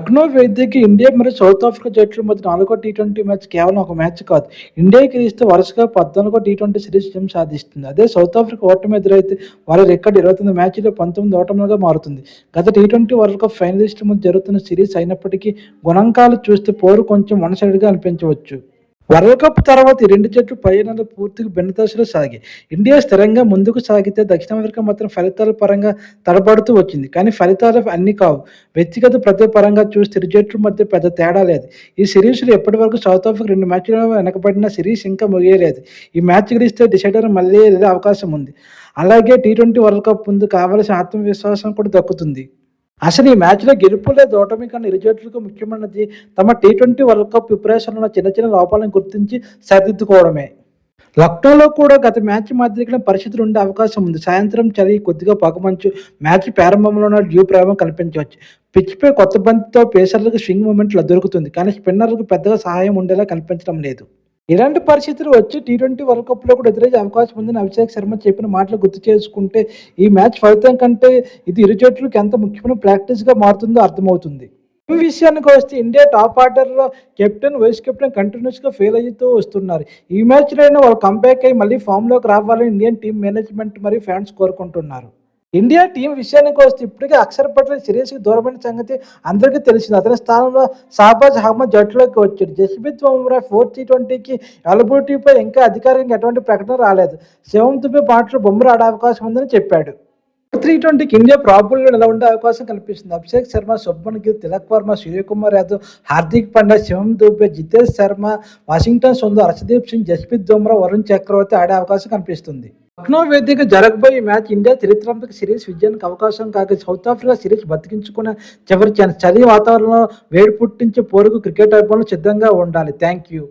లక్నో వేదికగా ఇండియా మరియు south Africa జట్ల మధ్య 4వ టీ20 మ్యాచ్ కేవలం ఒక మ్యాచ్ కాదు. ఇండియాకి గెలిస్తే వరుసగా 14వ టీ20 సిరీస్ విజయం సాధిస్తుంది. అదే సౌత్ ఆఫ్రికా ఓటమి ఎదురైతే వారి రికార్డు 29 మ్యాచ్ల్లో 19 ఓటములుగా మారుతుంది. గత టీ20 వరల్డ్ కప్ ఫైనలిస్టుల మధ్య జరుగుతున్న సిరీస్ అయినప్పటికీ గణాంకాలు చూస్తే పోరు కొంచెం వన్ సైడ్‌గా అనిపించవచ్చు. వరల్డ్ కప్ తర్వాత ఈ రెండు జట్లు పయనాలు పూర్తిగా భిన్న దశలో సాగాయి. ఇండియా స్థిరంగా ముందుకు సాగితే దక్షిణాఫ్రికా మాత్రం ఫలితాల పరంగా తడబడుతూ వచ్చింది. కానీ ఫలితాలు అన్నీ కావు. వ్యక్తిగత ప్రతిభ పరంగా చూస్తే ఇరు జట్ల మధ్య పెద్ద తేడా లేదు. ఈ సిరీస్‌లో ఇప్పటివరకు సౌత్ ఆఫ్రికా 2 మ్యాచ్‌లో వెనకబడిన సిరీస్ ఇంకా ముగియలేదు. ఈ మ్యాచ్ గెలిస్తే డిసైడర్ మళ్ళీ వెళ్ళే అవకాశం ఉంది. అలాగే టీ20 వరల్డ్ కప్ ముందు కావాల్సిన ఆత్మవిశ్వాసం కూడా దక్కుతుంది. అసలు ఈ మ్యాచ్‌లో గెలుపు లేదా ఓటమి కన్నా ఇరు జట్లకు ముఖ్యమైనది తమ టీ20 వరల్డ్ కప్ ప్రిపరేషన్‌లో చిన్న చిన్న లోపాలను గుర్తించి సరిదిద్దుకోవడమే. లక్నోలో కూడా గత మ్యాచ్ మాదిరిగానే పరిస్థితులు ఉండే అవకాశం ఉంది. సాయంత్రం చలి, కొద్దిగా పొగమంచు, మ్యాచ్ ప్రారంభంలోనే డ్యూ ప్రభావం కల్పించవచ్చు. పిచ్‌పై కొత్త బంతితో పేసర్లకు స్వింగ్ మూమెంట్ దొరుకుతుంది. కానీ స్పిన్నర్లకు పెద్దగా సహాయం ఉండేలా కనిపించడం లేదు. ఇలాంటి పరిస్థితులు వచ్చి టీ20 వరల్డ్ కప్‌లో కూడా ఎదురయ్యే అవకాశం ఉందని అభిషేక్ శర్మ చెప్పిన మాటలు గుర్తు చేసుకుంటే ఈ మ్యాచ్ ఫలితం కంటే ఇది ఇరు జట్లకు ఎంత ముఖ్యమైన ప్రాక్టీస్‌గా మారుతుందో అర్థమవుతుంది. ఈ విషయానికి వస్తే ఇండియా టాప్ ఆర్డర్‌లో కెప్టెన్, వైస్ కెప్టెన్ కంటిన్యూస్‌గా ఫెయిల్ అవుతూ వస్తున్నారు. ఈ మ్యాచ్‌లో అయినా వాళ్ళు కంబ్యాక్ అయ్యి మళ్ళీ ఫామ్‌లోకి రావాలని ఇండియన్ టీమ్ మేనేజ్మెంట్ మరియు ఫ్యాన్స్ కోరుకుంటున్నారు. ఇండియా టీం విషయానికి వస్తే ఇప్పటికే అక్షర్ పటేల్ సిరీస్‌కి దూరమైన సంగతి అందరికీ తెలిసింది. అతని స్థానంలో షహబాజ్ అహ్మద్ జట్టులోకి వచ్చాడు. జస్ప్రీత్ బుమ్రా 4th టీ20కి అవైలబిలిటీపై ఇంకా అధికారికంగా ఎటువంటి ప్రకటన రాలేదు. శివం దుబే పాటలో బుమ్రా ఆడే అవకాశం ఉందని చెప్పాడు. టీ20కి ఇండియా ప్రాబబుల్‌గా నిలబడే అవకాశం కనిపిస్తుంది. అభిషేక్ శర్మ, శుభ్మన్ గిల్, తిలక్ వర్మ, సూర్యకుమార్ యాదవ్, హార్దిక్ పాండ్యా, శివం దుబే, జితేష్ శర్మ, వాషింగ్టన్ సుందర్, హర్షదీప్ సింగ్, జస్ప్రీత్ బుమ్రా, వరుణ్ చక్రవర్తి ఆడే అవకాశం కనిపిస్తుంది. లక్నో వేదికగా జరగబోయే ఈ మ్యాచ్ ఇండియా చరిత్రాత్మక సిరీస్ విజయానికి అవకాశం కాగా సౌత్ ఆఫ్రికా సిరీస్ బతికించుకునే చివరి ఛాన్స్. చలి వాతావరణంలో వేడి పుట్టించే పోరుకు క్రికెట్ అభిమానులు సిద్ధంగా ఉండాలి. Thank you.